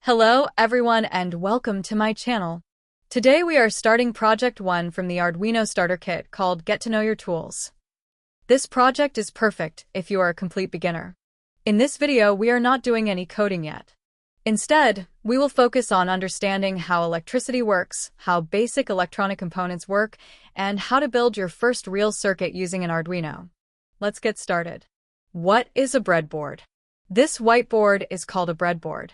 Hello everyone and welcome to my channel. Today we are starting Project 1 from the Arduino Starter Kit called Get to Know Your Tools. This project is perfect if you are a complete beginner. In this video we are not doing any coding yet. Instead, we will focus on understanding how electricity works, how basic electronic components work, and how to build your first real circuit using an Arduino. Let's get started. What is a breadboard? This whiteboard is called a breadboard.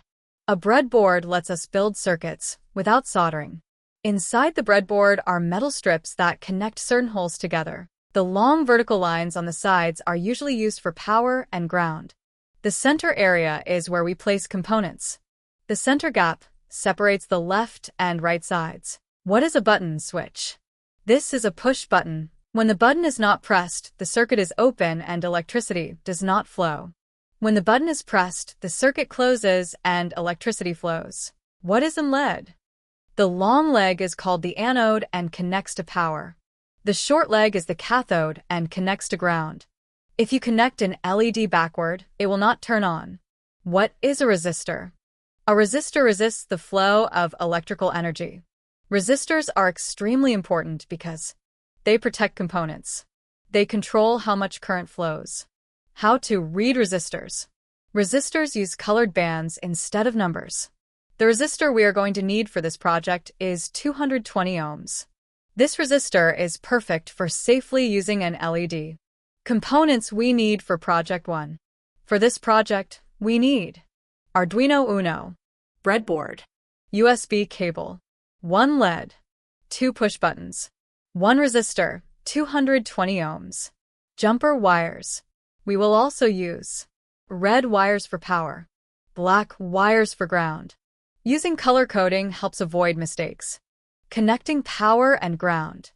A breadboard lets us build circuits without soldering. Inside the breadboard are metal strips that connect certain holes together. The long vertical lines on the sides are usually used for power and ground. The center area is where we place components. The center gap separates the left and right sides. What is a button switch? This is a push button. When the button is not pressed, the circuit is open and electricity does not flow. When the button is pressed, the circuit closes and electricity flows. What is an LED? The long leg is called the anode and connects to power. The short leg is the cathode and connects to ground. If you connect an LED backward, it will not turn on. What is a resistor? A resistor resists the flow of electrical energy. Resistors are extremely important because they protect components. They control how much current flows. How to read resistors. Resistors use colored bands instead of numbers. The resistor we are going to need for this project is 220 ohms. This resistor is perfect for safely using an LED. Components we need for Project 1. For this project, we need Arduino Uno, breadboard, USB cable, 1 LED, 2 push buttons, 1 resistor, 220 ohms, jumper wires. We will also use red wires for power, black wires for ground. Using color coding helps avoid mistakes. Connecting power and ground.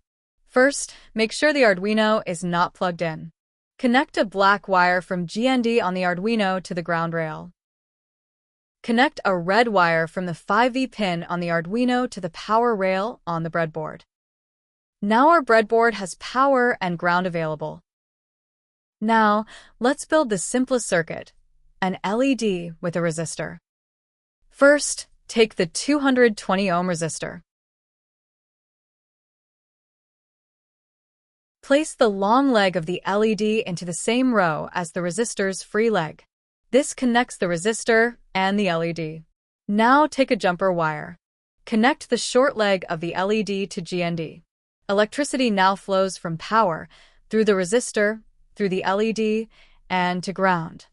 First, make sure the Arduino is not plugged in. Connect a black wire from GND on the Arduino to the ground rail. Connect a red wire from the 5V pin on the Arduino to the power rail on the breadboard. Now our breadboard has power and ground available. Now, let's build the simplest circuit, an LED with a resistor. First, take the 220 ohm resistor. Place the long leg of the LED into the same row as the resistor's free leg. This connects the resistor and the LED. Now take a jumper wire. Connect the short leg of the LED to GND. Electricity now flows from power through the resistor, through the LED, and to ground.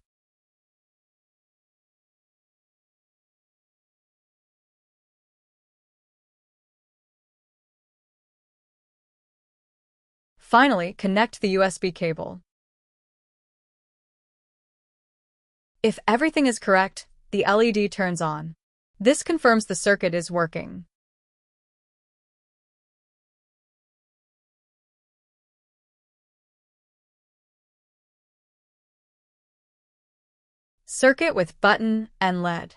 Finally, connect the USB cable. If everything is correct, the LED turns on. This confirms the circuit is working. Circuit with button and LED.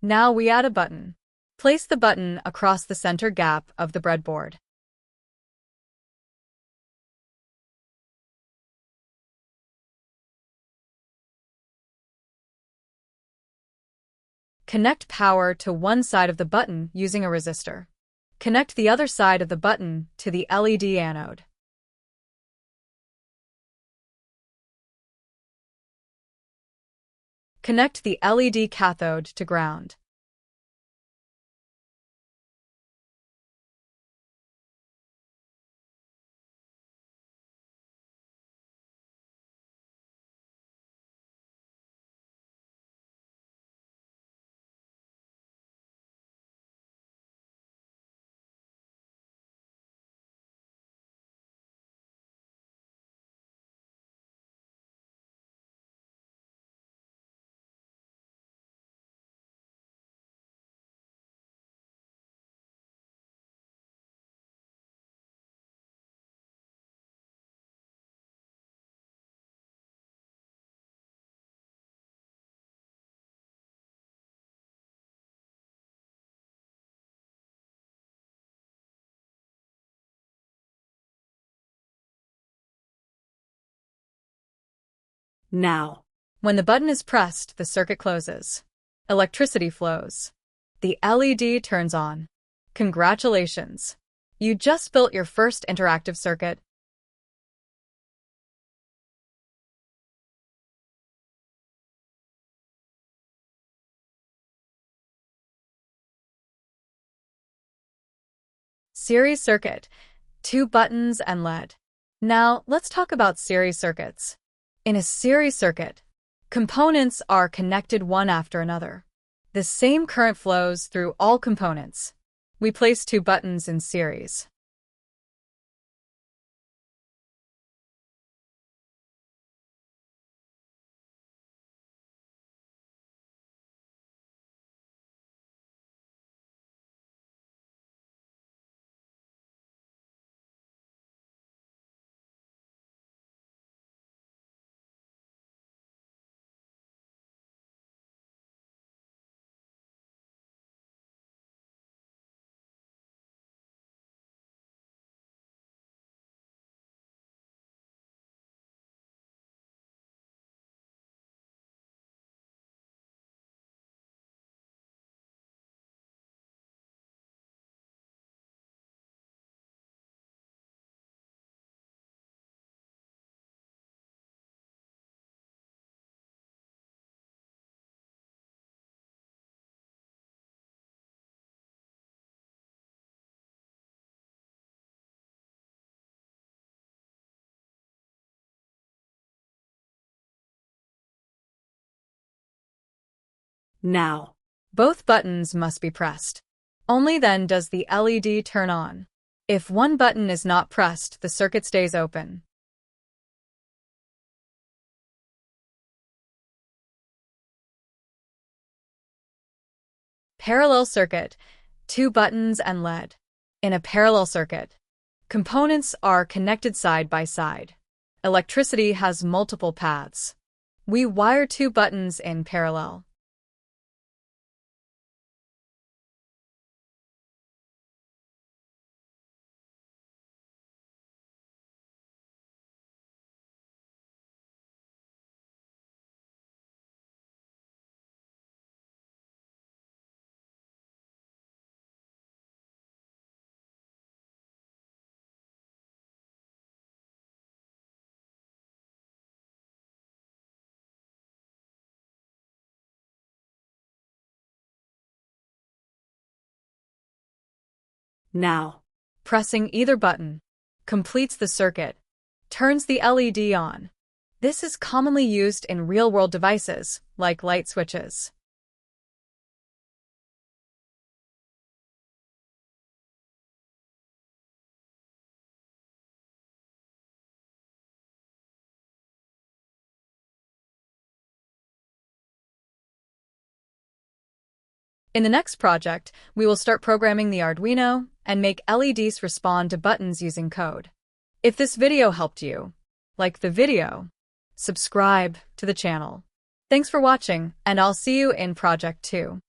Now we add a button. Place the button across the center gap of the breadboard. Connect power to one side of the button using a resistor. Connect the other side of the button to the LED anode. Connect the LED cathode to ground. Now, When the button is pressed, the circuit closes. Electricity flows. The LED turns on. Congratulations! You just built your first interactive circuit. Series circuit, 2 buttons and LED. Now, let's talk about series circuits. In a series circuit, components are connected one after another. The same current flows through all components. We place 2 buttons in series. Now, both buttons must be pressed. Only then does the LED turn on. If one button is not pressed, the circuit stays open. Parallel circuit, 2 buttons and LED. In a parallel circuit, components are connected side by side. Electricity has multiple paths. We wire 2 buttons in parallel. Now, pressing either button completes the circuit, turns the LED on. This is commonly used in real-world devices, like light switches. In the next project, we will start programming the Arduino and make LEDs respond to buttons using code. If this video helped you, like the video, subscribe to the channel. Thanks for watching, and I'll see you in Project 2.